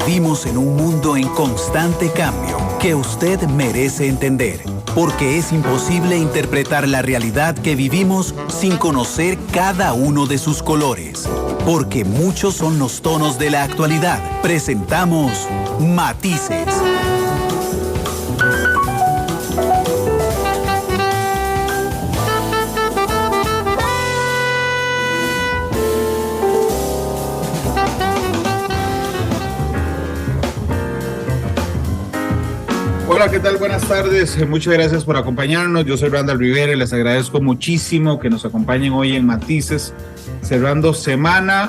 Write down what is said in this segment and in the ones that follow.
Vivimos en un mundo en constante cambio que usted merece entender, porque es imposible interpretar la realidad que vivimos sin conocer cada uno de sus colores. Porque muchos son los tonos de la actualidad. Presentamos Matices. Hola, ¿qué tal? Buenas tardes. Muchas gracias por acompañarnos. Yo soy Randall Rivera y les agradezco muchísimo que nos acompañen hoy en Matices, cerrando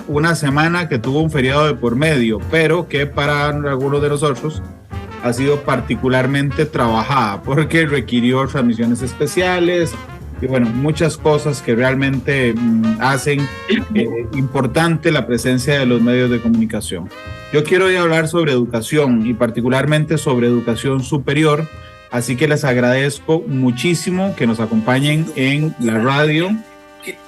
una semana que tuvo un feriado de por medio, pero que para algunos de nosotros ha sido particularmente trabajada porque requirió transmisiones especiales y bueno, muchas cosas que realmente hacen importante la presencia de los medios de comunicación. Yo quiero hoy hablar sobre educación y particularmente sobre educación superior, así que les agradezco muchísimo que nos acompañen en la radio,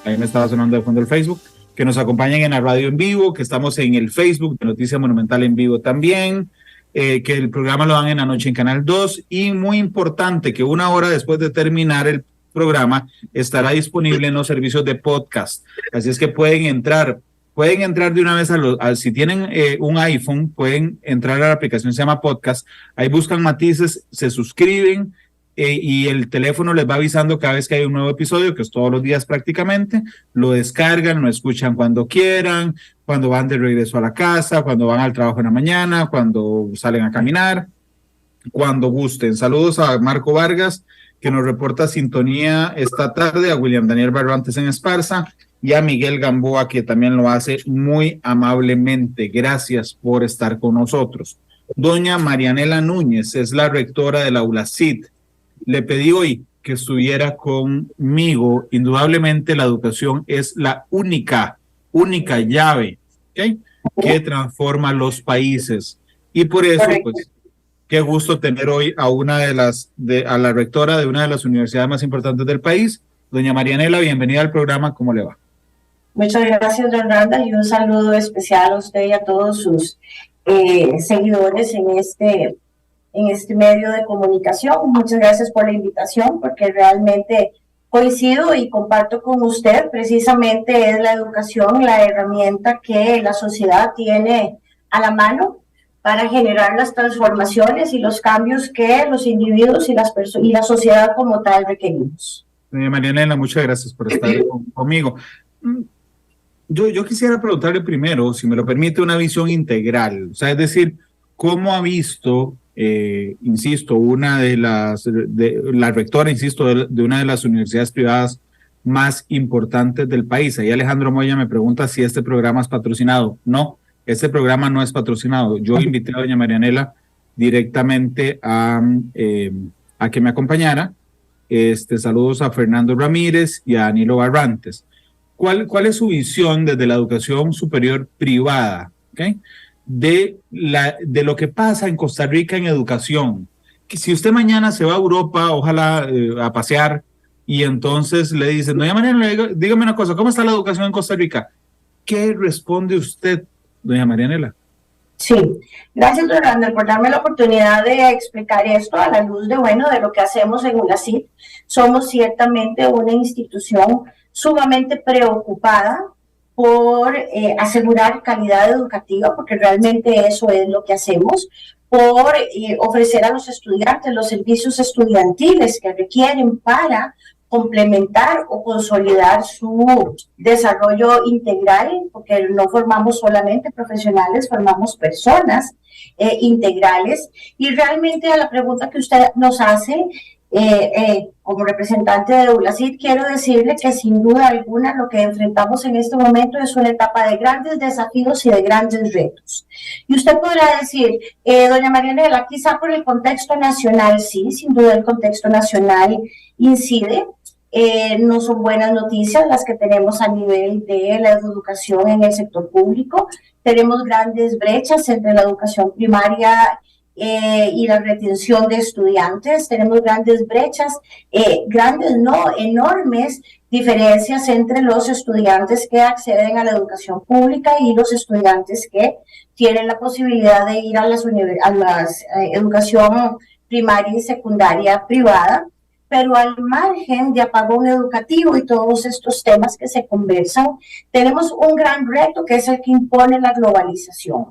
ahí me estaba sonando de fondo el Facebook, que nos acompañen en la radio en vivo, que estamos en el Facebook de Noticia Monumental en vivo también, que el programa lo dan en la noche en Canal 2 y muy importante que una hora después de terminar el programa estará disponible en los servicios de podcast, así es que pueden entrar de una vez si tienen un iPhone, pueden entrar a la aplicación, se llama Podcast, ahí buscan Matices, se suscriben y el teléfono les va avisando cada vez que hay un nuevo episodio, que es todos los días prácticamente, lo descargan, lo escuchan cuando quieran, cuando van de regreso a la casa, cuando van al trabajo en la mañana, cuando salen a caminar, cuando gusten. Saludos a Marco Vargas, que nos reporta sintonía esta tarde, a William Daniel Barrantes en Esparza, y a Miguel Gamboa, que también lo hace muy amablemente. Gracias por estar con nosotros. Doña Marianela Núñez es la rectora de la ULACID. Le pedí hoy que estuviera conmigo. Indudablemente la educación es la única llave, ¿okay?, que transforma los países. Y por eso, pues, qué gusto tener hoy a a la rectora de una de las universidades más importantes del país. Doña Marianela, bienvenida al programa. ¿Cómo le va? Muchas gracias, don Randall, y un saludo especial a usted y a todos sus seguidores en este medio de comunicación. Muchas gracias por la invitación, porque realmente coincido y comparto con usted. Precisamente es la educación la herramienta que la sociedad tiene a la mano para generar las transformaciones y los cambios que los individuos y la sociedad como tal requerimos. Doña Marianela, muchas gracias por estar conmigo. Yo quisiera preguntarle primero, si me lo permite, una visión integral, o sea, es decir, ¿cómo ha visto, insisto, la rectora, insisto, de una de las universidades privadas más importantes del país? Ahí Alejandro Moya me pregunta si este programa es patrocinado. No, este programa no es patrocinado. Yo invité a doña Marianela directamente a que me acompañara. Saludos a Fernando Ramírez y a Danilo Barrantes. ¿Cuál es su visión desde la educación superior privada, ¿okay?, de lo que pasa en Costa Rica en educación? Que si usted mañana se va a Europa, ojalá a pasear, y entonces le dicen, doña Marianela, dígame una cosa, ¿cómo está la educación en Costa Rica? ¿Qué responde usted, doña Marianela? Sí, gracias, don Randall, por darme la oportunidad de explicar esto a la luz de lo que hacemos en ULACID. Somos ciertamente una institución sumamente preocupada por asegurar calidad educativa, porque realmente eso es lo que hacemos, por ofrecer a los estudiantes los servicios estudiantiles que requieren para complementar o consolidar su desarrollo integral, porque no formamos solamente profesionales, formamos personas integrales. Y realmente a la pregunta que usted nos hace, como representante de ULACID, quiero decirle que sin duda alguna lo que enfrentamos en este momento es una etapa de grandes desafíos y de grandes retos. Y usted podrá decir, doña Marianela, quizá por el contexto nacional, sí, sin duda el contexto nacional incide. No son buenas noticias las que tenemos a nivel de la educación en el sector público. Tenemos grandes brechas entre la educación primaria y la retención de estudiantes. Tenemos grandes brechas, grandes no, enormes diferencias entre los estudiantes que acceden a la educación pública y los estudiantes que tienen la posibilidad de ir a la educación primaria y secundaria privada. Pero al margen de apagón educativo y todos estos temas que se conversan, tenemos un gran reto que es el que impone la globalización.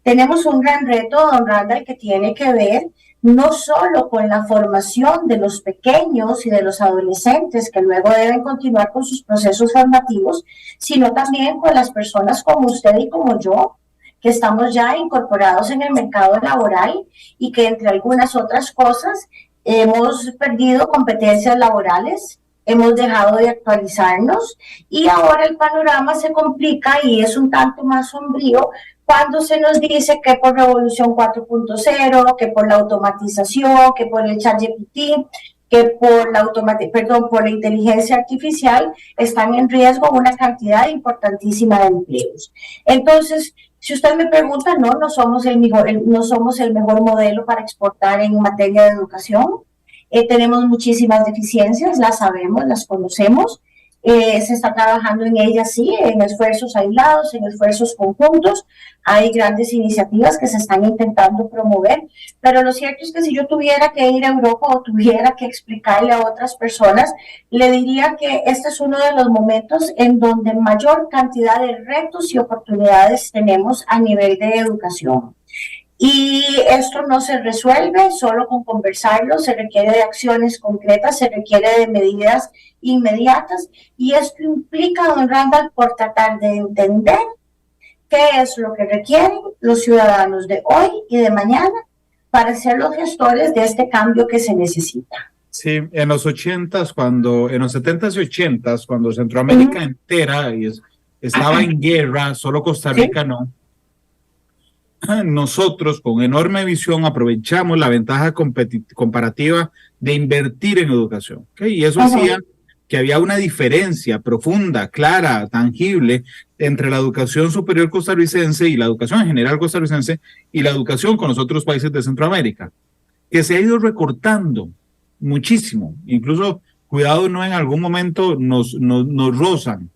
Tenemos un gran reto, don Randall, que tiene que ver no solo con la formación de los pequeños y de los adolescentes que luego deben continuar con sus procesos formativos, sino también con las personas como usted y como yo, que estamos ya incorporados en el mercado laboral y que entre algunas otras cosas hemos perdido competencias laborales, hemos dejado de actualizarnos y ahora el panorama se complica y es un tanto más sombrío cuando se nos dice que por Revolución 4.0, que por la automatización, que por el ChatGPT, que por la inteligencia artificial están en riesgo una cantidad importantísima de empleos. Entonces, si usted me pregunta, no somos el mejor modelo para exportar en materia de educación. Tenemos muchísimas deficiencias, las sabemos, las conocemos. Se está trabajando en ellas, sí, en esfuerzos aislados, en esfuerzos conjuntos. Hay grandes iniciativas que se están intentando promover, pero lo cierto es que si yo tuviera que ir a Europa o tuviera que explicarle a otras personas, le diría que este es uno de los momentos en donde mayor cantidad de retos y oportunidades tenemos a nivel de educación. Y esto no se resuelve solo con conversarlo, se requiere de acciones concretas, se requiere de medidas inmediatas, y esto implica, don Randall, por tratar de entender qué es lo que requieren los ciudadanos de hoy y de mañana para ser los gestores de este cambio que se necesita. Sí, en los 70s, en los 70s y 80s, cuando Centroamérica entera estaba en guerra, solo Costa Rica no. Nosotros con enorme visión aprovechamos la ventaja comparativa de invertir en educación, ¿okay? Y eso hacía que había una diferencia profunda, clara, tangible entre la educación superior costarricense y la educación en general costarricense y la educación con los otros países de Centroamérica, que se ha ido recortando muchísimo. Incluso, cuidado, no en algún momento nos rozan,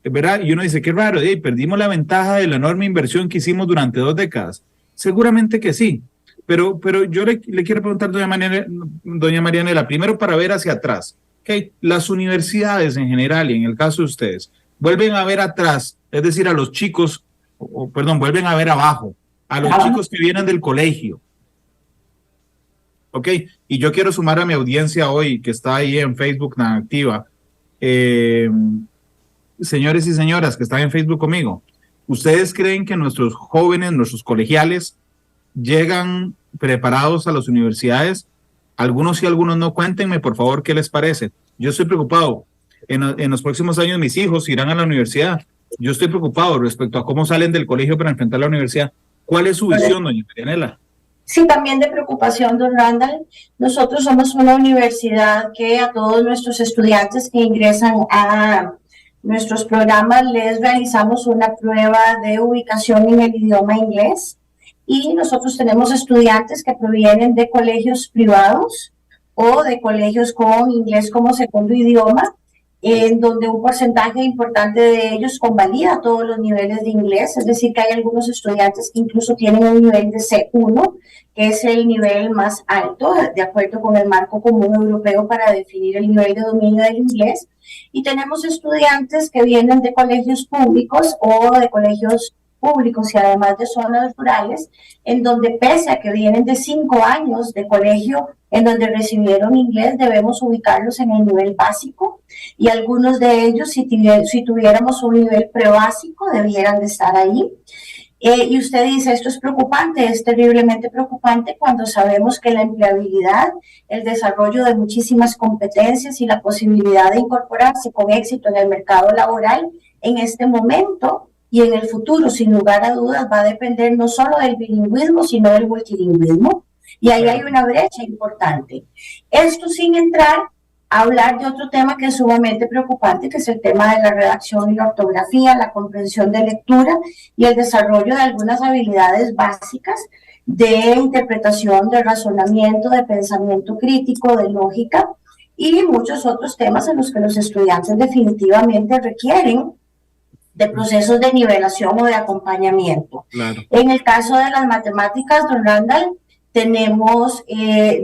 ¿verdad? Y uno dice, qué raro, perdimos la ventaja de la enorme inversión que hicimos durante 2 décadas. Seguramente que sí, pero yo le quiero preguntar, doña Marianela, primero para ver hacia atrás. Okay. Las universidades en general, y en el caso de ustedes, vuelven a ver atrás, es decir, a los chicos, vuelven a ver abajo, a los chicos que vienen del colegio. Ok, y yo quiero sumar a mi audiencia hoy, que está ahí en Facebook tan activa, señores y señoras que están en Facebook conmigo, ¿ustedes creen que nuestros jóvenes, nuestros colegiales, llegan preparados a las universidades? Algunos sí, algunos no. Cuéntenme, por favor, ¿qué les parece? Yo estoy preocupado. En los próximos años mis hijos irán a la universidad. Yo estoy preocupado respecto a cómo salen del colegio para enfrentar la universidad. ¿Cuál es su visión, doña Marianela? Sí, también de preocupación, don Randall. Nosotros somos una universidad que a todos nuestros estudiantes que ingresan a nuestros programas les realizamos una prueba de ubicación en el idioma inglés, y nosotros tenemos estudiantes que provienen de colegios privados o de colegios con inglés como segundo idioma, en donde un porcentaje importante de ellos convalida todos los niveles de inglés, es decir, que hay algunos estudiantes que incluso tienen un nivel de C1, que es el nivel más alto, de acuerdo con el marco común europeo para definir el nivel de dominio del inglés, y tenemos estudiantes que vienen de colegios públicos o de colegios públicos y además de zonas rurales, en donde pese a que vienen de 5 años de colegio en donde recibieron inglés, debemos ubicarlos en el nivel básico, y algunos de ellos, si tuviéramos un nivel prebásico, debieran de estar ahí. Y usted dice, esto es preocupante, es terriblemente preocupante cuando sabemos que la empleabilidad, el desarrollo de muchísimas competencias y la posibilidad de incorporarse con éxito en el mercado laboral en este momento y en el futuro, sin lugar a dudas, va a depender no solo del bilingüismo, sino del multilingüismo. Y ahí hay una brecha importante. Esto sin entrar a hablar de otro tema que es sumamente preocupante, que es el tema de la redacción y la ortografía, la comprensión de lectura y el desarrollo de algunas habilidades básicas de interpretación, de razonamiento, de pensamiento crítico, de lógica y muchos otros temas en los que los estudiantes definitivamente requieren de procesos de nivelación o de acompañamiento. Claro. En el caso de las matemáticas, don Randall, tenemos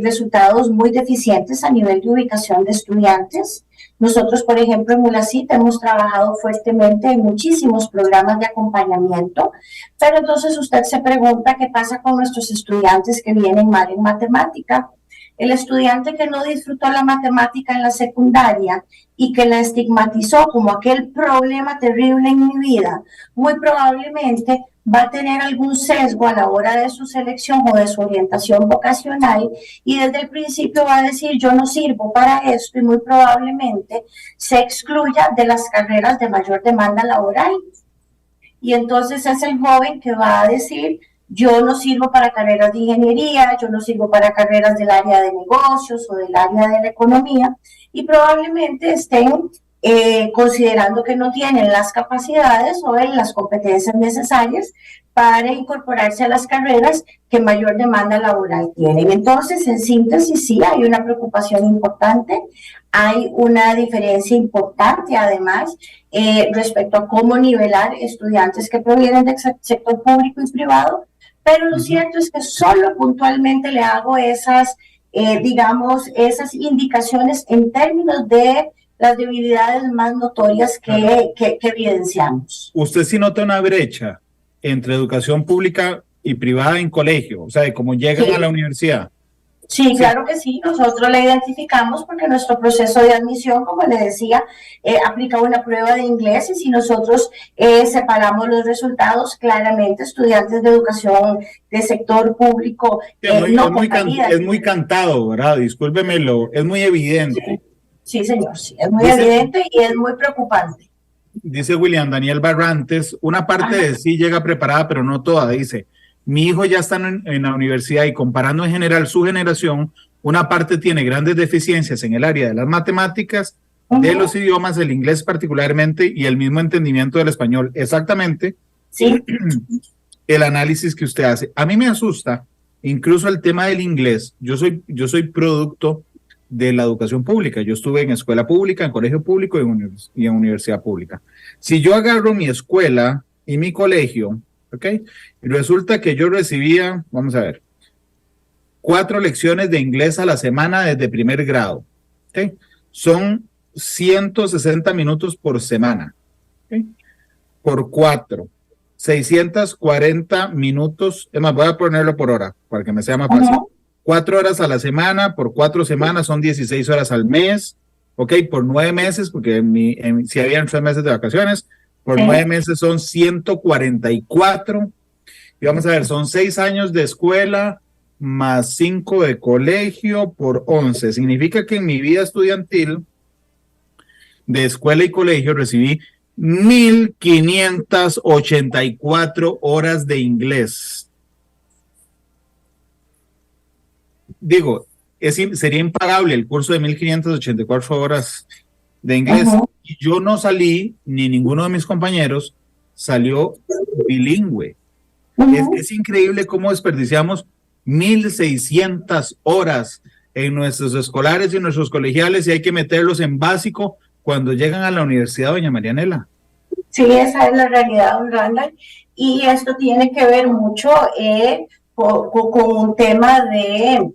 resultados muy deficientes a nivel de ubicación de estudiantes. Nosotros, por ejemplo, en ULACIT hemos trabajado fuertemente en muchísimos programas de acompañamiento, pero entonces usted se pregunta qué pasa con nuestros estudiantes que vienen mal en matemática. El estudiante que no disfrutó la matemática en la secundaria y que la estigmatizó como aquel problema terrible en mi vida, muy probablemente va a tener algún sesgo a la hora de su selección o de su orientación vocacional y desde el principio va a decir yo no sirvo para esto y muy probablemente se excluya de las carreras de mayor demanda laboral. Y entonces es el joven que va a decir yo no sirvo para carreras de ingeniería, yo no sirvo para carreras del área de negocios o del área de la economía y probablemente estén considerando que no tienen las capacidades o las competencias necesarias para incorporarse a las carreras que mayor demanda laboral tienen. Entonces, en síntesis, sí hay una preocupación importante, hay una diferencia importante además respecto a cómo nivelar estudiantes que provienen del sector público y privado, pero lo cierto es que solo puntualmente le hago esas, esas indicaciones en términos de las debilidades más notorias que evidenciamos. ¿Usted sí nota una brecha entre educación pública y privada en colegio? O sea, de cómo llegan a la universidad. Sí, claro que sí. Nosotros la identificamos porque nuestro proceso de admisión, como le decía, aplica una prueba de inglés y si nosotros separamos los resultados, claramente estudiantes de educación de sector público es muy cantado, ¿verdad? Discúlpemelo, es muy evidente. Sí, señor, sí, es muy evidente y es muy preocupante. Dice William Daniel Barrantes, una parte de sí llega preparada, pero no toda. Dice, mi hijo ya está en la universidad y comparando en general su generación, una parte tiene grandes deficiencias en el área de las matemáticas, de los idiomas, el inglés particularmente y el mismo entendimiento del español. Exactamente. Sí. El análisis que usted hace. A mí me asusta incluso el tema del inglés. Yo soy producto de la educación pública. Yo estuve en escuela pública, en colegio público y en universidad pública. Si yo agarro mi escuela y mi colegio, ¿ok? Y resulta que yo recibía, vamos a ver, 4 lecciones de inglés a la semana desde primer grado, ¿ok? Son 160 minutos por semana, ¿ok? Por 4, 640 minutos, es más, voy a ponerlo por hora, para que me sea más fácil. 4 horas a la semana, por 4 semanas son 16 horas al mes, ok, por 9 meses, porque si habían 3 meses de vacaciones, por 9 meses son 144, y vamos a ver, son 6 años de escuela, más 5 de colegio, por 11, significa que en mi vida estudiantil, de escuela y colegio, recibí 1,584 horas de inglés. Digo, sería impagable el curso de 1,584 horas de inglés. Yo no salí, ni ninguno de mis compañeros salió bilingüe. Es increíble cómo desperdiciamos 1,600 horas en nuestros escolares y en nuestros colegiales y hay que meterlos en básico cuando llegan a la universidad, doña Marianela. Sí, esa es la realidad, don Randall. Y esto tiene que ver mucho con un tema de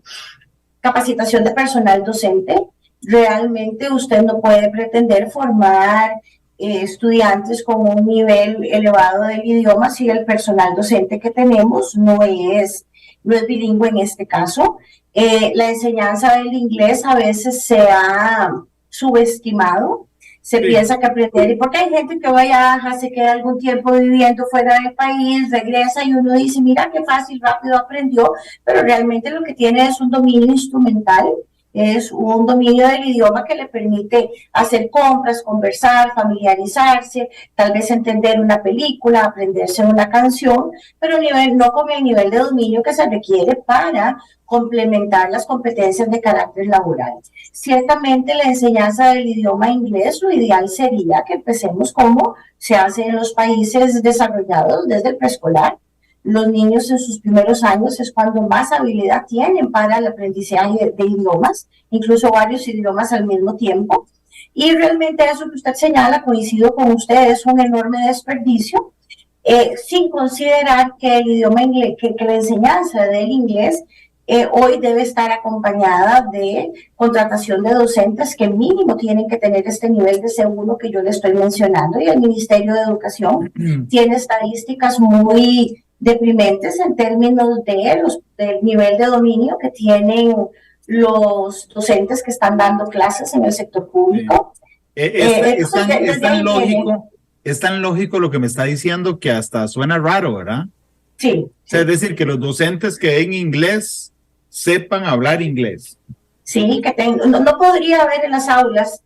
capacitación de personal docente. Realmente usted no puede pretender formar estudiantes con un nivel elevado del idioma si el personal docente que tenemos no es bilingüe en este caso. La enseñanza del inglés a veces se ha subestimado. Se piensa que aprender, y porque hay gente que viaja, se queda algún tiempo viviendo fuera del país, regresa y uno dice, mira qué fácil, rápido aprendió, pero realmente lo que tiene es un dominio instrumental, es un dominio del idioma que le permite hacer compras, conversar, familiarizarse, tal vez entender una película, aprenderse una canción, pero no con el nivel de dominio que se requiere para complementar las competencias de carácter laboral. Ciertamente la enseñanza del idioma inglés, lo ideal sería que empecemos como se hace en los países desarrollados desde el preescolar, los niños en sus primeros años es cuando más habilidad tienen para el aprendizaje de idiomas, incluso varios idiomas al mismo tiempo. Y realmente eso que usted señala, coincido con usted, es un enorme desperdicio, sin considerar que el idioma inglés, que la enseñanza del inglés hoy debe estar acompañada de contratación de docentes que mínimo tienen que tener este nivel de C1 que yo le estoy mencionando, y el Ministerio de Educación tiene estadísticas muy deprimentes en términos del nivel de dominio que tienen los docentes que están dando clases en el sector público. Es tan lógico lo que me está diciendo que hasta suena raro, ¿verdad? Sí. O sea, es decir, que los docentes que den inglés sepan hablar inglés. Sí, no podría haber en las aulas,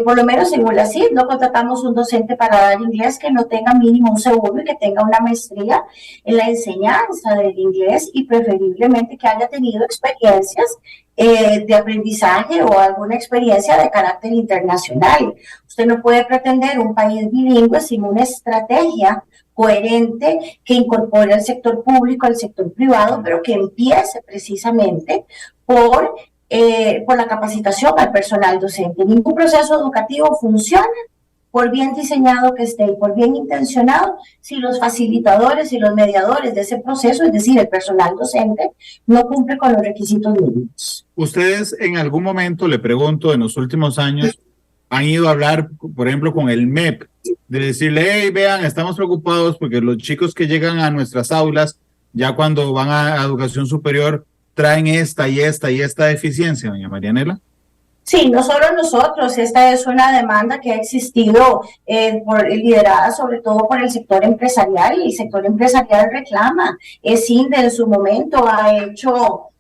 por lo menos en ULACID, no contratamos un docente para dar inglés que no tenga mínimo un C1 y que tenga una maestría en la enseñanza del inglés, y preferiblemente que haya tenido experiencias de aprendizaje o alguna experiencia de carácter internacional. Usted no puede pretender un país bilingüe sin una estrategia coherente que incorpore al sector público, al sector privado, pero que empiece precisamente por la capacitación al personal docente. Ningún proceso educativo funciona, por bien diseñado que esté y por bien intencionado, si los facilitadores y los mediadores de ese proceso, es decir, el personal docente, no cumple con los requisitos mínimos. Ustedes en algún momento, le pregunto, en los últimos años, han ido a hablar, por ejemplo, con el MEP, de decirle, hey, vean, estamos preocupados porque los chicos que llegan a nuestras aulas, ya cuando van a educación superior, traen esta y esta deficiencia, doña Marianela? Sí, no solo nosotros, esta es una demanda que ha existido liderada sobre todo por el sector empresarial, y el sector empresarial reclama. CINDE en su momento ha hecho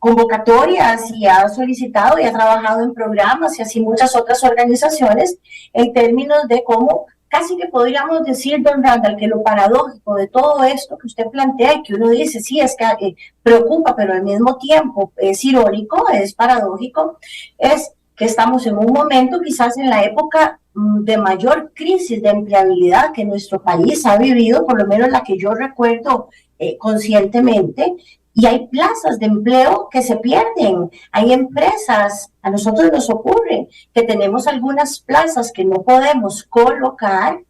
convocatorias y ha solicitado y ha trabajado en programas, y así muchas otras organizaciones, en términos de cómo casi que podríamos decir, don Randall, que lo paradójico de todo esto que usted plantea y que uno dice, sí, es que preocupa, pero al mismo tiempo es irónico, es paradójico, es que estamos en un momento, quizás en la época de mayor crisis de empleabilidad que nuestro país ha vivido, por lo menos la que yo recuerdo conscientemente, y hay plazas de empleo que se pierden, hay empresas, a nosotros nos ocurre que tenemos algunas plazas que no podemos colocar,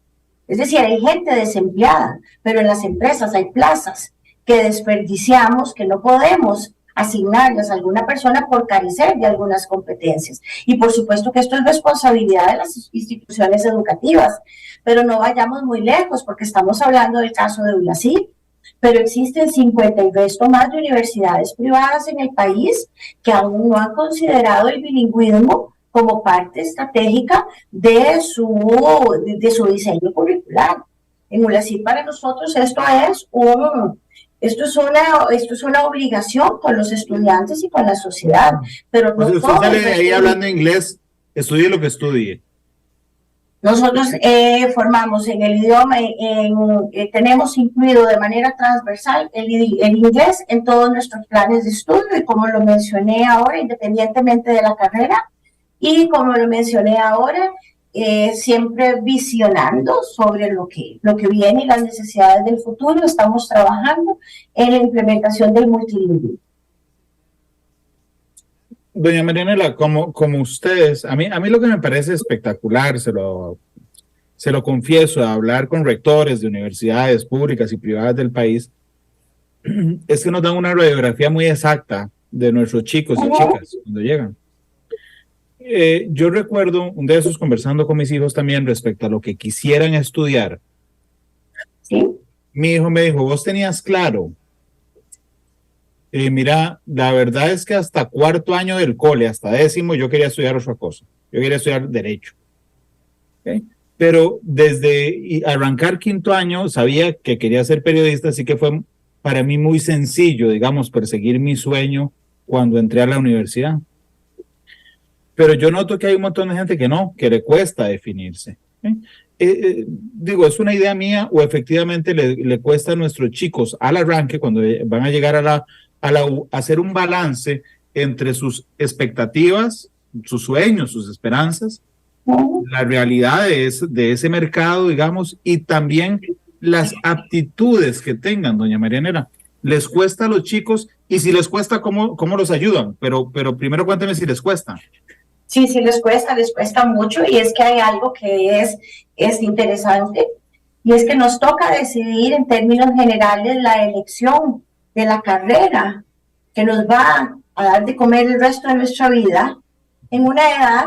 es decir, hay gente desempleada, pero en las empresas hay plazas que desperdiciamos, que no podemos asignarlas a alguna persona por carecer de algunas competencias. Y por supuesto que esto es responsabilidad de las instituciones educativas, pero no vayamos muy lejos, porque estamos hablando del caso de ULACID, pero existen 50 y resto más de universidades privadas en el país que aún no han considerado el bilingüismo como parte estratégica de su diseño curricular. En ULACID para nosotros esto es una obligación con los estudiantes y con la sociedad, pero no usted sale ahí hablando inglés, estudie lo que estudie. Nosotros formamos en el idioma, tenemos incluido de manera transversal el inglés en todos nuestros planes de estudio, y como lo mencioné ahora, independientemente de la carrera, y como lo mencioné ahora, siempre visionando sobre lo que viene y las necesidades del futuro, estamos trabajando en la implementación del multilingüismo. Doña Marianela, como ustedes, a mí lo que me parece espectacular, se lo confieso, hablar con rectores de universidades públicas y privadas del país, es que nos dan una radiografía muy exacta de nuestros chicos y chicas cuando llegan. Yo recuerdo un de esos conversando con mis hijos también respecto a lo que quisieran estudiar. ¿Sí? Mi hijo me dijo, ¿vos tenías claro? Mira, la verdad es que hasta cuarto año del cole, hasta décimo, yo quería estudiar otra cosa. Yo quería estudiar Derecho. ¿Okay? Pero desde arrancar quinto año sabía que quería ser periodista, así que fue para mí muy sencillo, digamos, perseguir mi sueño cuando entré a la universidad. Pero yo noto que hay un montón de gente que le cuesta definirse. Digo, ¿es una idea mía o efectivamente le cuesta a nuestros chicos al arranque, cuando van a llegar a hacer un balance entre sus expectativas, sus sueños, sus esperanzas, la realidad de ese mercado, digamos, y también las aptitudes que tengan, doña Marianela, les cuesta a los chicos, y si les cuesta, ¿cómo los ayudan? Pero primero cuénteme si les cuesta. Sí, sí les cuesta mucho, y es que hay algo que es interesante, y es que nos toca decidir en términos generales la elección de la carrera que nos va a dar de comer el resto de nuestra vida en una edad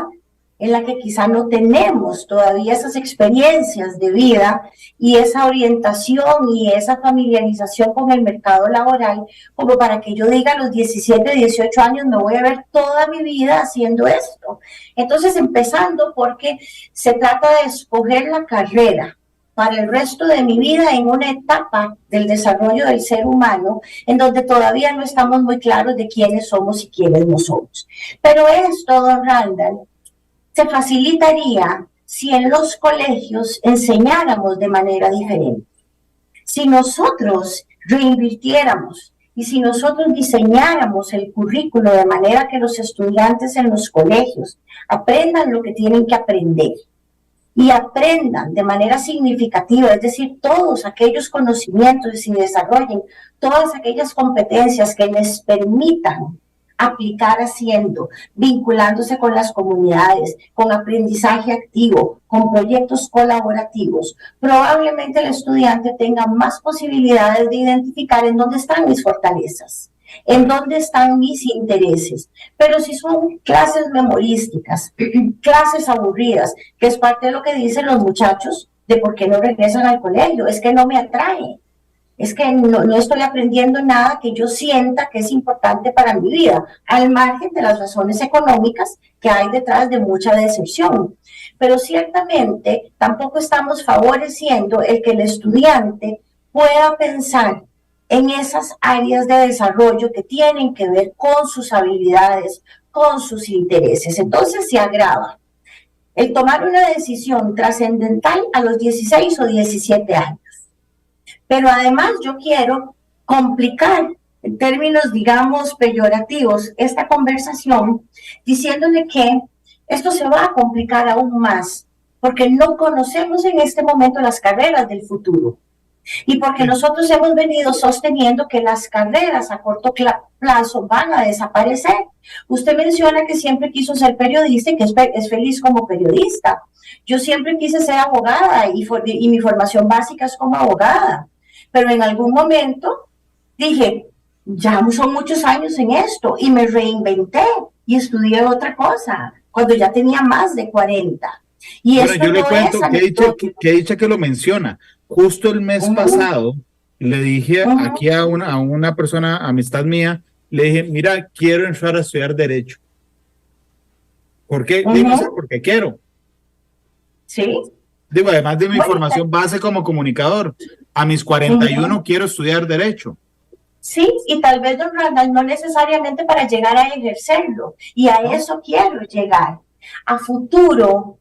en la que quizá no tenemos todavía esas experiencias de vida y esa orientación y esa familiarización con el mercado laboral, como para que yo diga a los 17, 18 años me voy a ver toda mi vida haciendo esto. Entonces, empezando porque se trata de escoger la carrera para el resto de mi vida en una etapa del desarrollo del ser humano en donde todavía no estamos muy claros de quiénes somos y quiénes no somos. Pero esto, don Randall, se facilitaría si en los colegios enseñáramos de manera diferente. Si nosotros reinvirtiéramos y si nosotros diseñáramos el currículo de manera que los estudiantes en los colegios aprendan lo que tienen que aprender y aprendan de manera significativa, es decir, todos aquellos conocimientos y desarrollen todas aquellas competencias que les permitan aplicar haciendo, vinculándose con las comunidades, con aprendizaje activo, con proyectos colaborativos, probablemente el estudiante tenga más posibilidades de identificar en dónde están mis fortalezas, en dónde están mis intereses. Pero si son clases memorísticas, clases aburridas, que es parte de lo que dicen los muchachos de por qué no regresan al colegio, es que no me atrae. Es que no estoy aprendiendo nada que yo sienta que es importante para mi vida, al margen de las razones económicas que hay detrás de mucha decepción. Pero ciertamente tampoco estamos favoreciendo el que el estudiante pueda pensar en esas áreas de desarrollo que tienen que ver con sus habilidades, con sus intereses. Entonces se agrava el tomar una decisión trascendental a los 16 o 17 años. Pero además yo quiero complicar en términos, digamos, peyorativos esta conversación diciéndole que esto se va a complicar aún más porque no conocemos en este momento las carreras del futuro y porque nosotros hemos venido sosteniendo que las carreras a corto plazo van a desaparecer. Usted menciona que siempre quiso ser periodista y que es feliz como periodista. Yo siempre quise ser abogada y mi formación básica es como abogada. Pero en algún momento dije, ya son muchos años en esto, y me reinventé y estudié otra cosa cuando ya tenía más de 40. Y bueno, yo le cuento, que dicha que lo menciona. Justo el mes pasado le dije aquí a una persona, amistad mía, le dije, mira, quiero entrar a estudiar Derecho. ¿Por qué? Digo, porque quiero. Sí. Digo, además de mi formación base como comunicador, a mis 41 quiero estudiar Derecho. Sí, y tal vez, don Randall, no necesariamente para llegar a ejercerlo, y a eso quiero llegar. A futuro,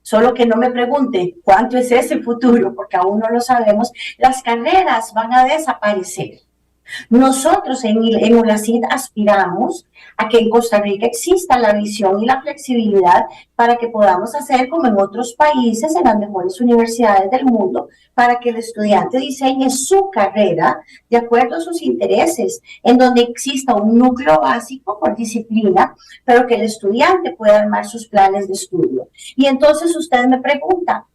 solo que no me pregunte cuánto es ese futuro, porque aún no lo sabemos, las carreras van a desaparecer. Nosotros en UNACYT aspiramos a que en Costa Rica exista la visión y la flexibilidad para que podamos hacer como en otros países, en las mejores universidades del mundo, para que el estudiante diseñe su carrera de acuerdo a sus intereses, en donde exista un núcleo básico por disciplina, pero que el estudiante pueda armar sus planes de estudio. Y entonces usted me pregunta,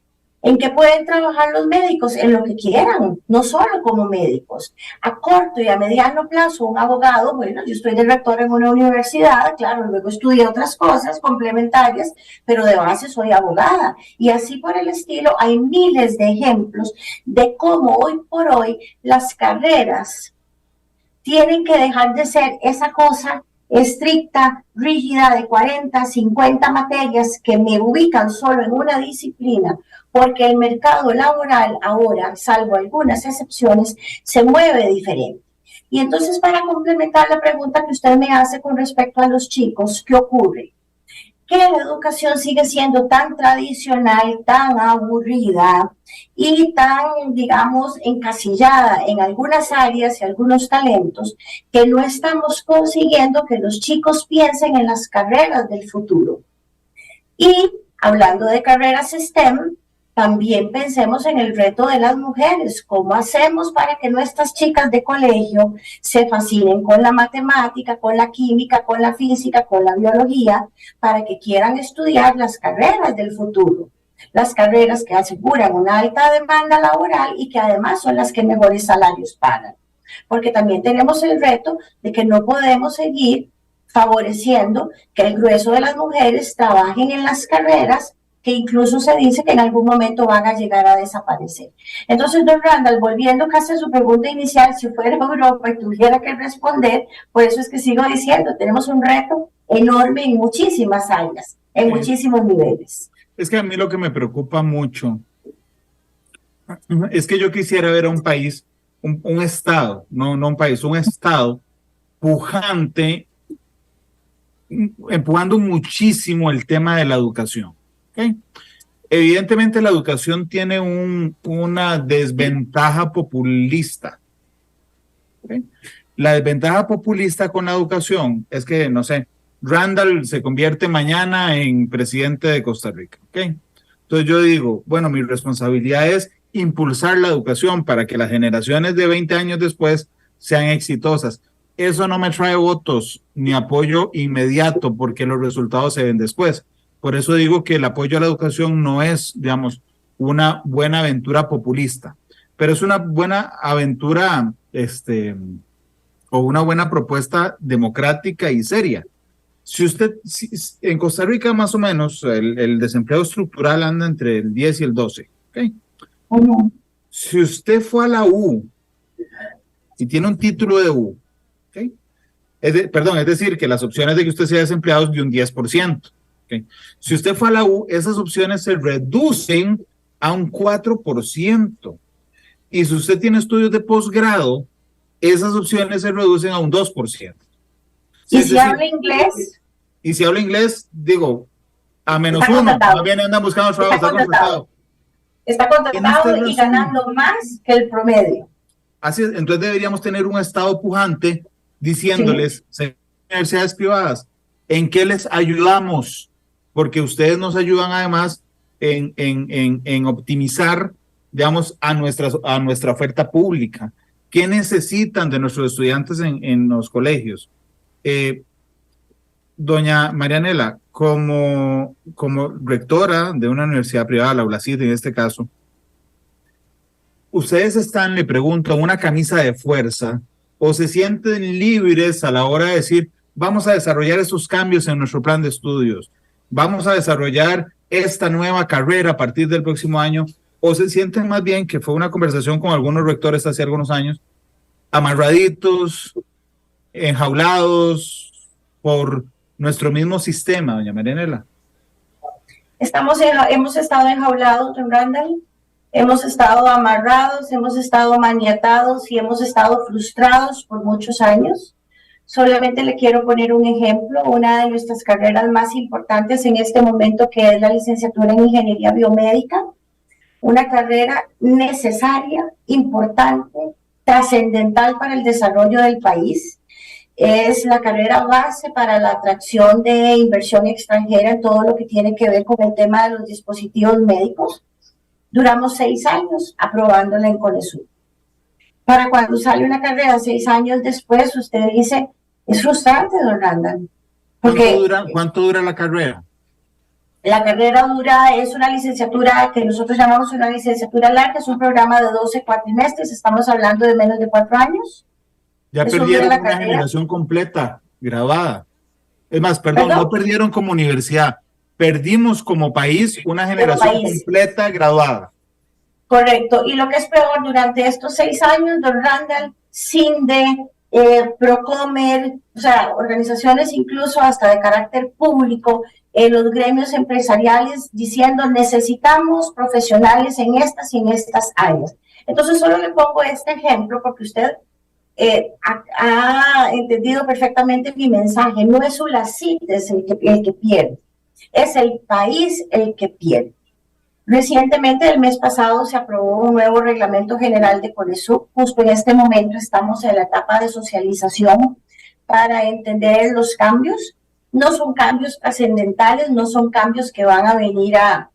¿en qué pueden trabajar los médicos? En lo que quieran, no solo como médicos. A corto y a mediano plazo, un abogado, bueno, yo estoy de rector en una universidad, claro, luego estudié otras cosas complementarias, pero de base soy abogada. Y así por el estilo, hay miles de ejemplos de cómo hoy por hoy las carreras tienen que dejar de ser esa cosa estricta, rígida de 40, 50 materias que me ubican solo en una disciplina, porque el mercado laboral ahora, salvo algunas excepciones, se mueve diferente. Y entonces, para complementar la pregunta que usted me hace con respecto a los chicos, ¿qué ocurre? Que la educación sigue siendo tan tradicional, tan aburrida y tan, digamos, encasillada en algunas áreas y algunos talentos, que no estamos consiguiendo que los chicos piensen en las carreras del futuro. Y hablando de carreras STEM, también pensemos en el reto de las mujeres. ¿Cómo hacemos para que nuestras chicas de colegio se fascinen con la matemática, con la química, con la física, con la biología, para que quieran estudiar las carreras del futuro? Las carreras que aseguran una alta demanda laboral y que además son las que mejores salarios pagan. Porque también tenemos el reto de que no podemos seguir favoreciendo que el grueso de las mujeres trabajen en las carreras que incluso se dice que en algún momento van a llegar a desaparecer. Entonces, don Randall, volviendo casi a su pregunta inicial, si fuera Europa y tuviera que responder, por eso es que sigo diciendo, tenemos un reto enorme en muchísimas áreas, en muchísimos niveles. Es que a mí lo que me preocupa mucho es que yo quisiera ver a un país, un estado, no un país, un estado pujante, empujando muchísimo el tema de la educación. ¿Okay? Evidentemente la educación tiene una desventaja populista. ¿Okay? La desventaja populista con la educación es que, no sé, Randall se convierte mañana en presidente de Costa Rica. ¿Okay? Entonces yo digo, bueno, mi responsabilidad es impulsar la educación para que las generaciones de 20 años después sean exitosas. Eso no me trae votos ni apoyo inmediato porque los resultados se ven después. Por eso digo que el apoyo a la educación no es, digamos, una buena aventura populista, pero es una buena aventura, o una buena propuesta democrática y seria. Si en Costa Rica más o menos el desempleo estructural anda entre el 10 y el 12, ¿okay? Si usted fue a la U y tiene un título de U, ¿okay? Es decir, que las opciones de que usted sea desempleado es de un 10%. ¿Okay? Si usted fue a la U, esas opciones se reducen a un 4%. Y si usted tiene estudios de posgrado, esas opciones se reducen a un 2%. ¿Y si habla inglés? Y si habla inglés, digo, a -1, más bien andan buscando trabajo, está contratado. Está contratado y ganando más que el promedio. Así es, entonces deberíamos tener un estado pujante diciéndoles, sí, universidades privadas, ¿en qué les ayudamos? Porque ustedes nos ayudan además en optimizar, digamos, a nuestra oferta pública. ¿Qué necesitan de nuestros estudiantes en los colegios? Doña Marianela, como rectora de una universidad privada, la ULACID en este caso, ¿ustedes están, le pregunto, en una camisa de fuerza o se sienten libres a la hora de decir, vamos a desarrollar estos cambios en nuestro plan de estudios? Vamos a desarrollar esta nueva carrera a partir del próximo año, o se sienten más bien, que fue una conversación con algunos rectores hace algunos años, amarraditos, enjaulados por nuestro mismo sistema, doña Marianela? Hemos estado enjaulados, don Randall, hemos estado amarrados, hemos estado maniatados y hemos estado frustrados por muchos años. Solamente le quiero poner un ejemplo, una de nuestras carreras más importantes en este momento, que es la licenciatura en Ingeniería Biomédica, una carrera necesaria, importante, trascendental para el desarrollo del país. Es la carrera base para la atracción de inversión extranjera en todo lo que tiene que ver con el tema de los dispositivos médicos. Duramos 6 años aprobándola en Conesur. Para cuando sale una carrera 6 años después, usted dice, es frustrante, don Randall. ¿Cuánto dura la carrera? La carrera es una licenciatura que nosotros llamamos una licenciatura larga, es un programa de 12 cuatrimestres, estamos hablando de menos de 4 años. Ya perdieron una generación completa, graduada. Es más, perdón, no perdieron como universidad, perdimos como país una generación completa graduada. Correcto, y lo que es peor, durante estos 6 años, don Randall, CINDE, Procomer, o sea, organizaciones incluso hasta de carácter público, los gremios empresariales diciendo necesitamos profesionales en estas y en estas áreas. Entonces solo le pongo este ejemplo porque usted ha entendido perfectamente mi mensaje. No es ULACID el que pierde, es el país el que pierde. Recientemente, el mes pasado, se aprobó un nuevo reglamento general de Conesur. Justo en este momento estamos en la etapa de socialización para entender los cambios. No son cambios trascendentales, no son cambios que van a venir a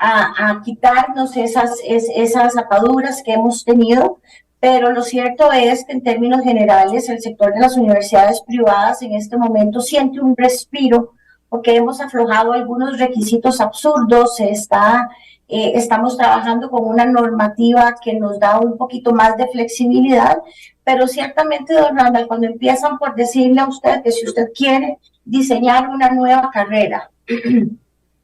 a quitarnos esas ataduras que hemos tenido, pero lo cierto es que en términos generales el sector de las universidades privadas en este momento siente un respiro porque hemos aflojado algunos requisitos absurdos, estamos trabajando con una normativa que nos da un poquito más de flexibilidad, pero ciertamente, don Randall, cuando empiezan por decirle a usted que si usted quiere diseñar una nueva carrera,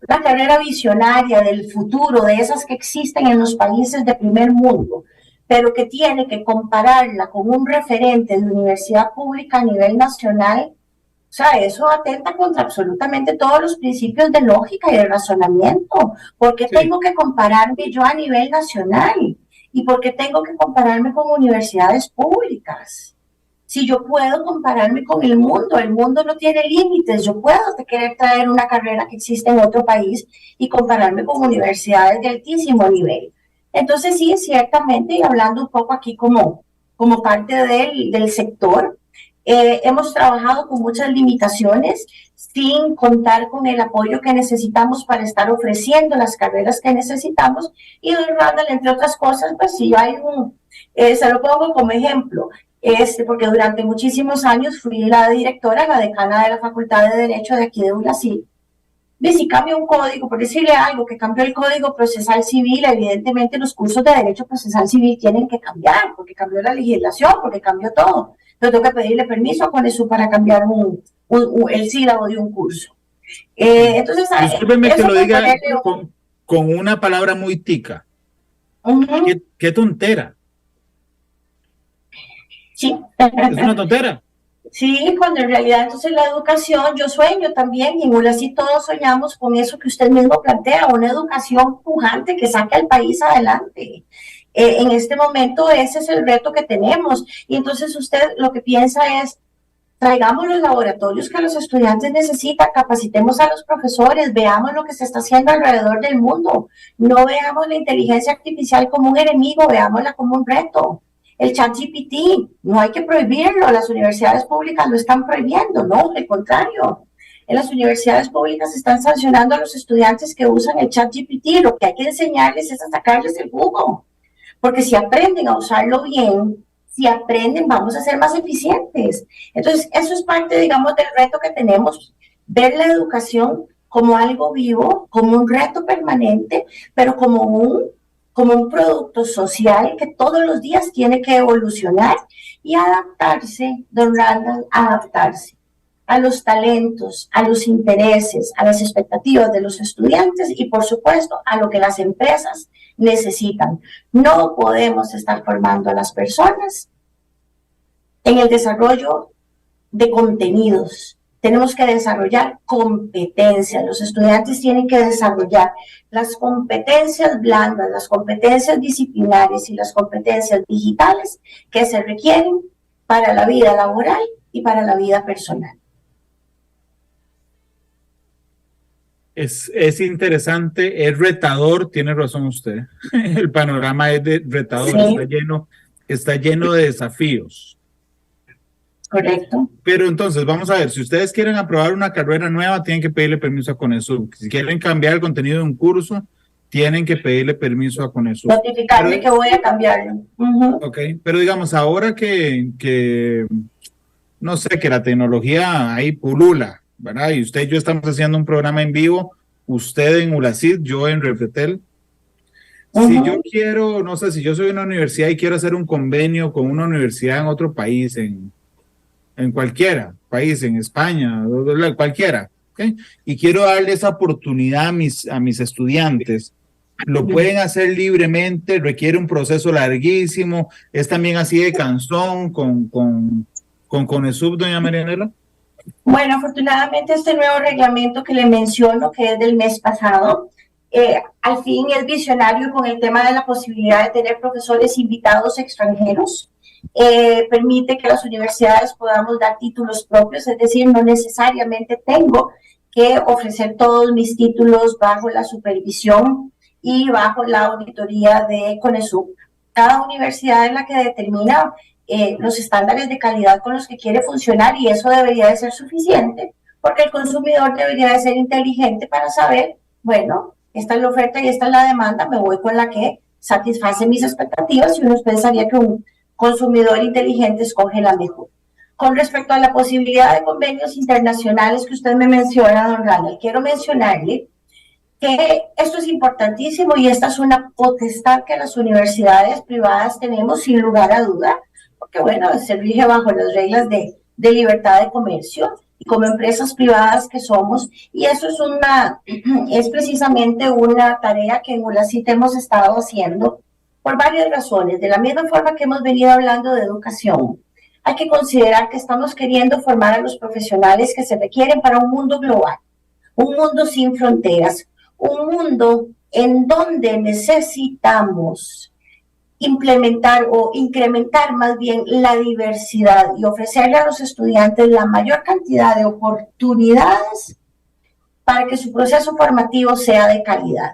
una carrera visionaria del futuro, de esas que existen en los países de primer mundo, pero que tiene que compararla con un referente de universidad pública a nivel nacional, o sea, eso atenta contra absolutamente todos los principios de lógica y de razonamiento. ¿Por qué tengo que compararme yo a nivel nacional? ¿Y por qué tengo que compararme con universidades públicas? Si yo puedo compararme con el mundo no tiene límites. Yo puedo querer traer una carrera que existe en otro país y compararme con universidades de altísimo nivel. Entonces, sí, ciertamente, y hablando un poco aquí como parte del sector, hemos trabajado con muchas limitaciones sin contar con el apoyo que necesitamos para estar ofreciendo las carreras que necesitamos. Y don Randall, entre otras cosas, pues sí hay se lo pongo como ejemplo, porque durante muchísimos años fui la directora, la decana de la Facultad de Derecho de aquí de ULACIL. Y si cambia un código, por decirle algo, que cambió el Código Procesal Civil, evidentemente los cursos de Derecho Procesal Civil tienen que cambiar, porque cambió la legislación, porque cambió todo. Entonces tengo que pedirle permiso a CONESUB para cambiar el sílabo de un curso. Entonces, discúlpeme que lo diga con una palabra muy tica. ¿Qué tontera? Sí. Es una tontera. Sí, cuando en realidad entonces la educación, yo sueño también, y en ULACIL todos soñamos con eso que usted mismo plantea, una educación pujante que saque al país adelante. En este momento ese es el reto que tenemos, y entonces usted lo que piensa es, traigamos los laboratorios que los estudiantes necesitan, capacitemos a los profesores, veamos lo que se está haciendo alrededor del mundo, no veamos la inteligencia artificial como un enemigo, veámosla como un reto. El ChatGPT, no hay que prohibirlo, las universidades públicas lo están prohibiendo, no, al contrario. En las universidades públicas están sancionando a los estudiantes que usan el ChatGPT, lo que hay que enseñarles es a sacarles el jugo, porque si aprenden a usarlo bien, si aprenden, vamos a ser más eficientes. Entonces, eso es parte, digamos, del reto que tenemos, ver la educación como algo vivo, como un reto permanente, pero como un producto social que todos los días tiene que evolucionar y adaptarse, don Randall, adaptarse a los talentos, a los intereses, a las expectativas de los estudiantes y, por supuesto, a lo que las empresas necesitan. No podemos estar formando a las personas en el desarrollo de contenidos. Tenemos que desarrollar competencias. Los estudiantes tienen que desarrollar las competencias blandas, las competencias disciplinarias y las competencias digitales que se requieren para la vida laboral y para la vida personal. Es interesante, es retador, tiene razón usted. El panorama es retador, sí. Está lleno de desafíos. Correcto. Pero entonces, vamos a ver, si ustedes quieren aprobar una carrera nueva, tienen que pedirle permiso a CONESUB. Si quieren cambiar el contenido de un curso, tienen que pedirle permiso a CONESUB. Notificarme que voy a cambiarlo. Ok, pero digamos, ahora que no sé, que la tecnología ahí pulula, ¿verdad? Y usted y yo estamos haciendo un programa en vivo, usted en ULACID, yo en Repretel. Si yo quiero, no sé, si yo soy una universidad y quiero hacer un convenio con una universidad en otro país, en cualquiera país, en España, cualquiera, ¿okay? Y quiero darle esa oportunidad a mis estudiantes, lo pueden hacer libremente, requiere un proceso larguísimo, es también así de cansón con CONESUB, doña Marianela. Bueno, afortunadamente este nuevo reglamento que le menciono, que es del mes pasado, al fin es visionario con el tema de la posibilidad de tener profesores invitados extranjeros. Permite que las universidades podamos dar títulos propios, es decir, no necesariamente tengo que ofrecer todos mis títulos bajo la supervisión y bajo la auditoría de CONESUB. Cada universidad es la que determina los estándares de calidad con los que quiere funcionar y eso debería de ser suficiente porque el consumidor debería de ser inteligente para saber, bueno, esta es la oferta y esta es la demanda, me voy con la que satisface mis expectativas y uno pensaría que un consumidor inteligente escoge la mejor. Con respecto a la posibilidad de convenios internacionales que usted me menciona, don Randall, quiero mencionarle que esto es importantísimo y esta es una potestad que las universidades privadas tenemos sin lugar a duda, porque bueno, se rige bajo las reglas de libertad de comercio y como empresas privadas que somos, y eso es precisamente una tarea que en ULACIT hemos estado haciendo por varias razones. De la misma forma que hemos venido hablando de educación, hay que considerar que estamos queriendo formar a los profesionales que se requieren para un mundo global, un mundo sin fronteras, un mundo en donde necesitamos implementar o incrementar más bien la diversidad y ofrecerle a los estudiantes la mayor cantidad de oportunidades para que su proceso formativo sea de calidad.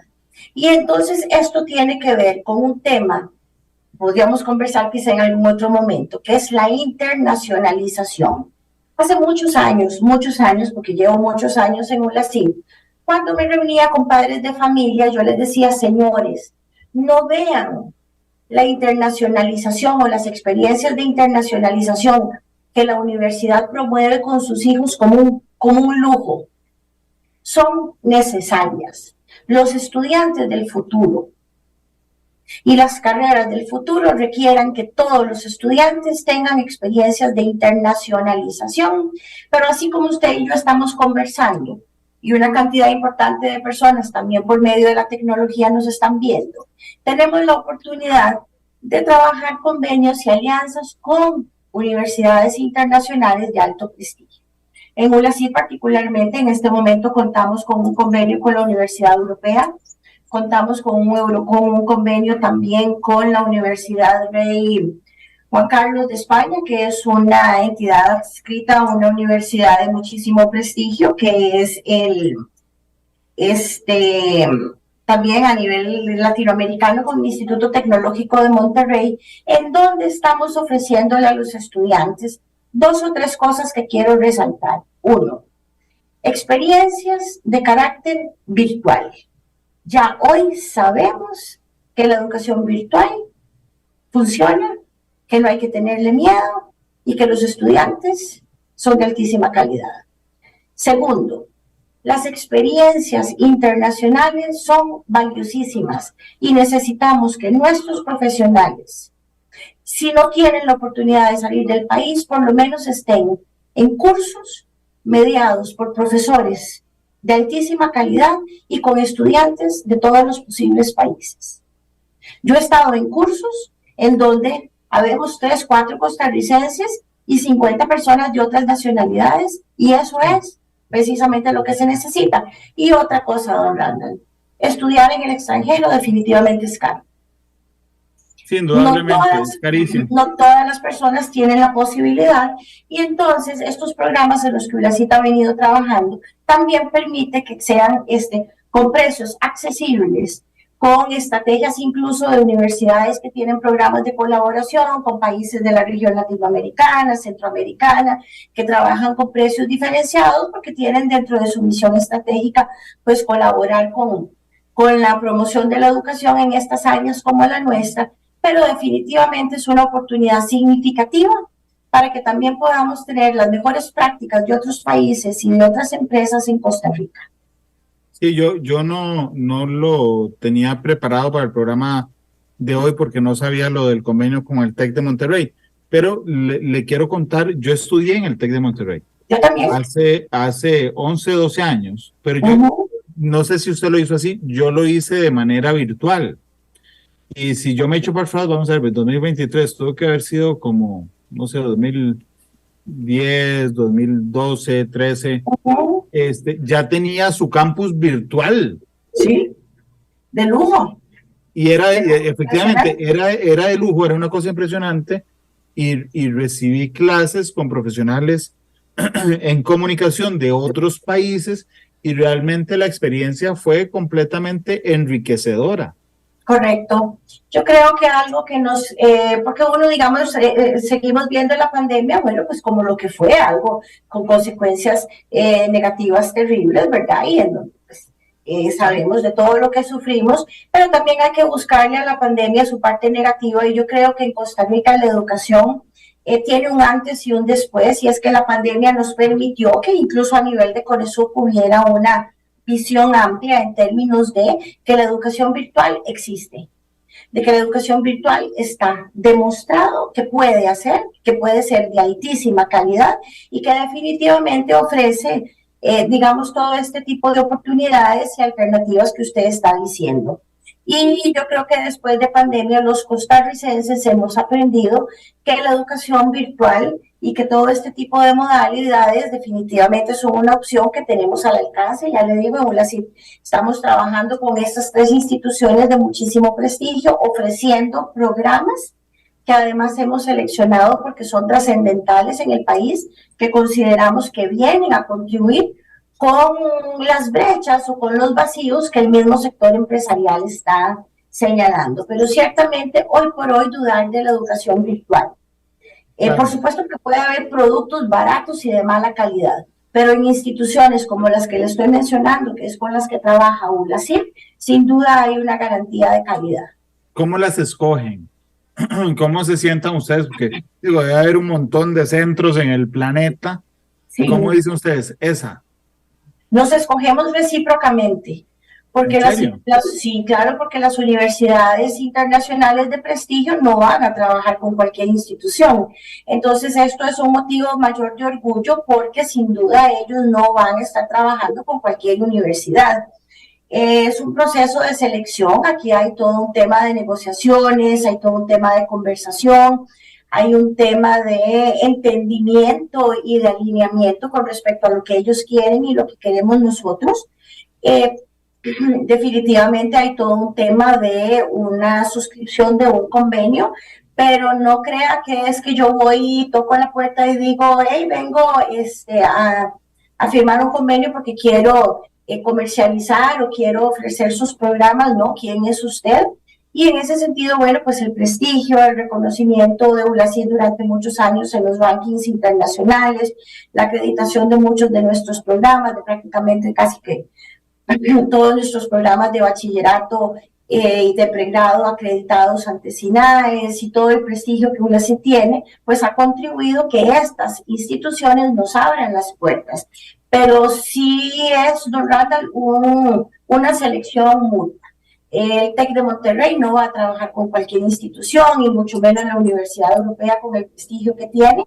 Y entonces esto tiene que ver con un tema, podríamos conversar quizá en algún otro momento, que es la internacionalización. Hace muchos años, porque llevo muchos años en ULACIT, cuando me reunía con padres de familia, yo les decía, señores, no vean la internacionalización o las experiencias de internacionalización que la universidad promueve con sus hijos como un lujo. Son necesarias. Los estudiantes del futuro y las carreras del futuro requieran que todos los estudiantes tengan experiencias de internacionalización, pero así como usted y yo estamos conversando, y una cantidad importante de personas también por medio de la tecnología nos están viendo, tenemos la oportunidad de trabajar convenios y alianzas con universidades internacionales de alto prestigio. En ULACIT particularmente, en este momento contamos con un convenio con la Universidad Europea, contamos con un convenio también con la Universidad Rey Juan Carlos de España, que es una entidad adscrita a una universidad de muchísimo prestigio, que es también a nivel latinoamericano con el Instituto Tecnológico de Monterrey, en donde estamos ofreciéndole a los estudiantes 2 o 3 cosas que quiero resaltar. 1, experiencias de carácter virtual. Ya hoy sabemos que la educación virtual funciona, que no hay que tenerle miedo y que los estudiantes son de altísima calidad. Segundo, las experiencias internacionales son valiosísimas y necesitamos que nuestros profesionales, si no tienen la oportunidad de salir del país, por lo menos estén en cursos mediados por profesores de altísima calidad y con estudiantes de todos los posibles países. Yo he estado en cursos en donde habemos 3, 4 costarricenses y 50 personas de otras nacionalidades, y eso es precisamente lo que se necesita. Y otra cosa, don Randall, estudiar en el extranjero definitivamente es caro. Sí, indudablemente, es carísimo. No todas las personas tienen la posibilidad, y entonces estos programas en los que ULACIT ha venido trabajando también permite que sean con precios accesibles, con estrategias incluso de universidades que tienen programas de colaboración con países de la región latinoamericana, centroamericana, que trabajan con precios diferenciados porque tienen dentro de su misión estratégica pues colaborar con la promoción de la educación en estas áreas como la nuestra, pero definitivamente es una oportunidad significativa para que también podamos tener las mejores prácticas de otros países y de otras empresas en Costa Rica. Sí, yo no lo tenía preparado para el programa de hoy porque no sabía lo del convenio con el TEC de Monterrey, pero le quiero contar, yo estudié en el TEC de Monterrey. Yo también. Hace 11, 12 años, pero yo no sé si usted lo hizo así, yo lo hice de manera virtual. Y si yo me echo para atrás, vamos a ver, 2023 tuvo que haber sido como, no sé, 2010, 2012, 13, ya tenía su campus virtual. Sí, de lujo. Y efectivamente, era de lujo, era una cosa impresionante, y recibí clases con profesionales en comunicación de otros países, y realmente la experiencia fue completamente enriquecedora. Correcto. Yo creo que algo que porque uno, digamos, seguimos viendo la pandemia, bueno, pues como lo que fue, algo con consecuencias negativas terribles, ¿verdad? Y en donde pues, sabemos de todo lo que sufrimos, pero también hay que buscarle a la pandemia su parte negativa, y yo creo que en Costa Rica la educación tiene un antes y un después, y es que la pandemia nos permitió que incluso a nivel de CONESUC hubiera una visión amplia en términos de que la educación virtual existe, de que la educación virtual está demostrado que puede hacer, que puede ser de altísima calidad y que definitivamente ofrece, digamos, todo este tipo de oportunidades y alternativas que usted está diciendo. Y yo creo que después de pandemia los costarricenses hemos aprendido que la educación virtual y que todo este tipo de modalidades definitivamente son una opción que tenemos al alcance. Ya le digo, estamos trabajando con estas 3 instituciones de muchísimo prestigio, ofreciendo programas que además hemos seleccionado porque son trascendentales en el país, que consideramos que vienen a contribuir con las brechas o con los vacíos que el mismo sector empresarial está señalando. Pero ciertamente hoy por hoy dudar de la educación virtual. Claro. Por supuesto que puede haber productos baratos y de mala calidad, pero en instituciones como las que le estoy mencionando, que es con las que trabaja ULACIP, sin duda hay una garantía de calidad. ¿Cómo las escogen? ¿Cómo se sientan ustedes? Porque digo, debe haber un montón de centros en el planeta. Sí. ¿Cómo dicen ustedes? Esa. Nos escogemos recíprocamente, porque sí, claro, porque las universidades internacionales de prestigio no van a trabajar con cualquier institución. Entonces esto es un motivo mayor de orgullo, porque sin duda ellos no van a estar trabajando con cualquier universidad. Es un proceso de selección, aquí hay todo un tema de negociaciones, hay todo un tema de conversación, hay un tema de entendimiento y de alineamiento con respecto a lo que ellos quieren y lo que queremos nosotros. Definitivamente hay todo un tema de una suscripción de un convenio, pero no crea que es que yo voy y toco la puerta y digo, hey, vengo a firmar un convenio porque quiero comercializar o quiero ofrecer sus programas. No, ¿quién es usted? Y en ese sentido, bueno, pues el prestigio, el reconocimiento de ULACIP durante muchos años en los rankings internacionales, la acreditación de muchos de nuestros programas, de prácticamente casi que todos nuestros programas de bachillerato y de pregrado acreditados ante SINAES, y todo el prestigio que ULACIP tiene, pues ha contribuido que estas instituciones nos abran las puertas. Pero sí es, don Randall, una selección mutua. El TEC de Monterrey no va a trabajar con cualquier institución, y mucho menos la Universidad Europea con el prestigio que tiene.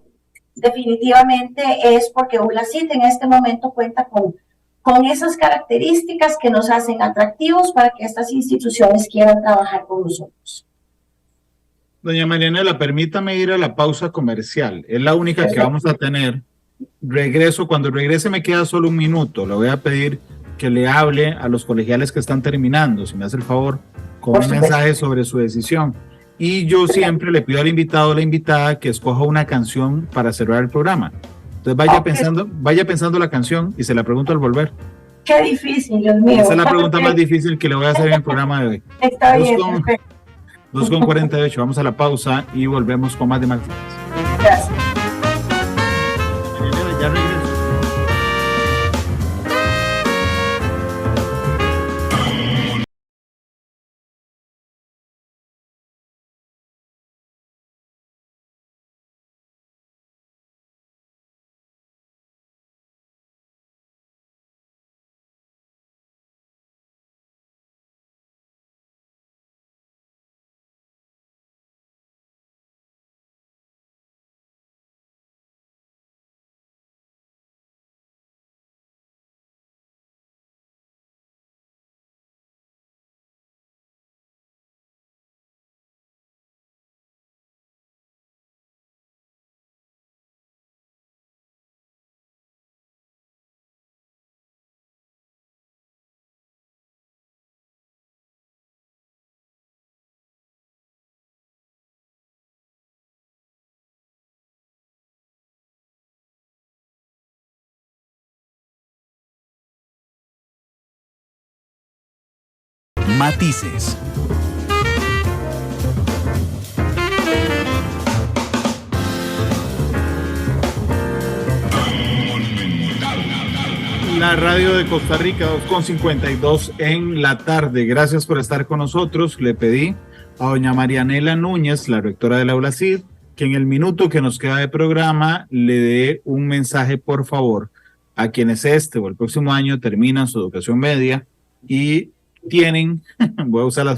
Definitivamente es porque ULACIP en este momento cuenta con esas características que nos hacen atractivos para que estas instituciones quieran trabajar con nosotros. Doña Marianela, permítame ir a la pausa comercial. Es la única que vamos a tener. Regreso, cuando regrese me queda solo un minuto. Le voy a pedir que le hable a los colegiales que están terminando, si me hace el favor, con un mensaje sobre su decisión. Y yo siempre le pido al invitado o la invitada que escoja una canción para cerrar el programa. Entonces vaya pensando la canción y se la pregunto al volver. Qué difícil, Dios mío. Esa es la pregunta más difícil que le voy a hacer en el programa de hoy. Está bien. 2:48, vamos a la pausa y volvemos con más de Matices. Gracias. Ya regreso. Matices. la radio de Costa Rica, 2:52 en la tarde. Gracias por estar con nosotros. Le pedí a doña Marianela Núñez, la rectora del Aula CID, que en el minuto que nos queda de programa le dé un mensaje, por favor, a quienes este o el próximo año terminan su educación media y tienen, voy a usar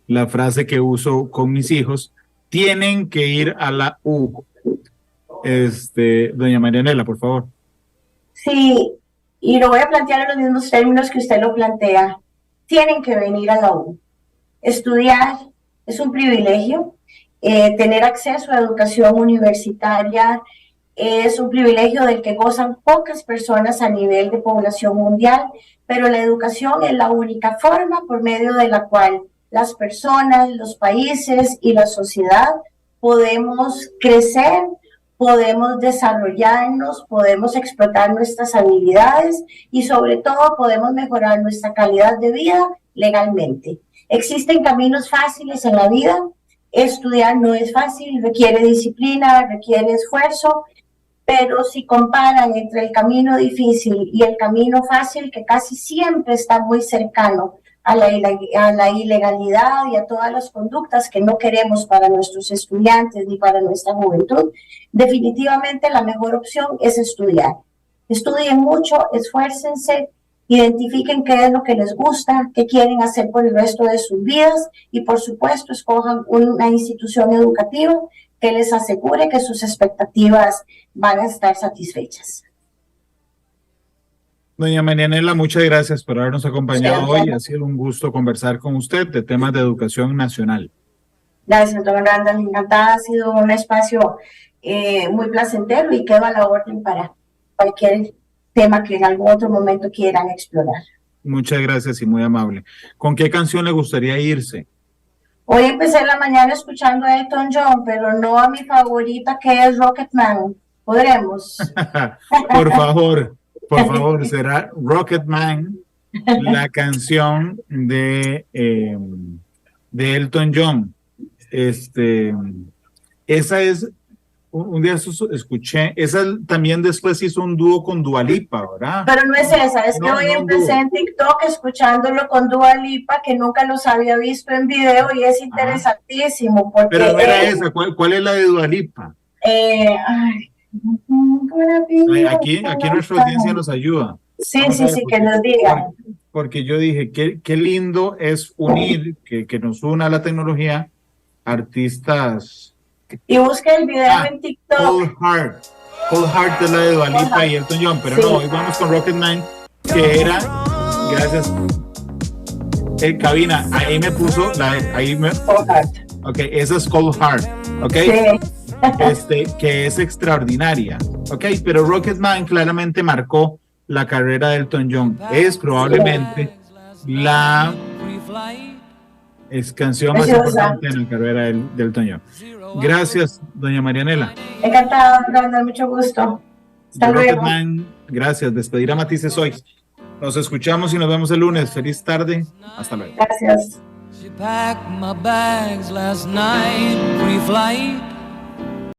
la frase que uso con mis hijos, tienen que ir a la U. Doña Marianela, por favor. Sí, y lo voy a plantear en los mismos términos que usted lo plantea. Tienen que venir a la U. Estudiar es un privilegio. Tener acceso a educación universitaria es un privilegio del que gozan pocas personas a nivel de población mundial, pero la educación es la única forma por medio de la cual las personas, los países y la sociedad podemos crecer, podemos desarrollarnos, podemos explotar nuestras habilidades y sobre todo podemos mejorar nuestra calidad de vida legalmente. Existen caminos fáciles en la vida. Estudiar no es fácil, requiere disciplina, requiere esfuerzo, pero si comparan entre el camino difícil y el camino fácil, que casi siempre está muy cercano a la ilegalidad y a todas las conductas que no queremos para nuestros estudiantes ni para nuestra juventud, definitivamente la mejor opción es estudiar. Estudien mucho, esfuércense, identifiquen qué es lo que les gusta, qué quieren hacer por el resto de sus vidas y, por supuesto, escojan una institución educativa que les asegure que sus expectativas van a estar satisfechas. Doña Marianela, muchas gracias por habernos acompañado hoy. Ha sido un gusto conversar con usted de temas de educación nacional. Gracias, don Randall. Encantada. Ha sido un espacio muy placentero y quedo a la orden para cualquier tema que en algún otro momento quieran explorar. Muchas gracias y muy amable. ¿Con qué canción le gustaría irse? Hoy empecé la mañana escuchando a Elton John, pero no a mi favorita, que es Rocketman. ¿Podremos? Por favor, será Rocketman, la canción de Elton John. Esa es, un día escuché, esa también después hizo un dúo con Dua Lipa, ¿verdad? Pero no es esa, es que hoy empecé en TikTok escuchándolo con Dua Lipa, que nunca los había visto en video y es interesantísimo. Porque, pero no era esa, ¿cuál es la de Dua Lipa? Aquí nuestra audiencia nos ayuda. Sí, que nos digan. Porque yo dije, qué lindo es unir, que nos una a la tecnología, artistas. Y busque el video en TikTok. Cold Heart es la de Dua Lipa y Elton John, pero no, hoy vamos con Rocketman, que era, gracias, cabina, ahí me puso, Cold Heart. Ok, esa es Cold Heart, ok. Sí. Que es extraordinaria, ok, pero Rocketman claramente marcó la carrera de Elton John. Es probablemente la canción más importante en la carrera de Elton John. Gracias, doña Marianela. Encantada, Brandon, mucho gusto. Hasta luego. Rocketman, gracias. Despedir a Matices hoy. Nos escuchamos y nos vemos el lunes. Feliz tarde. Hasta luego. Gracias. She packed my bags last night, pre-flight.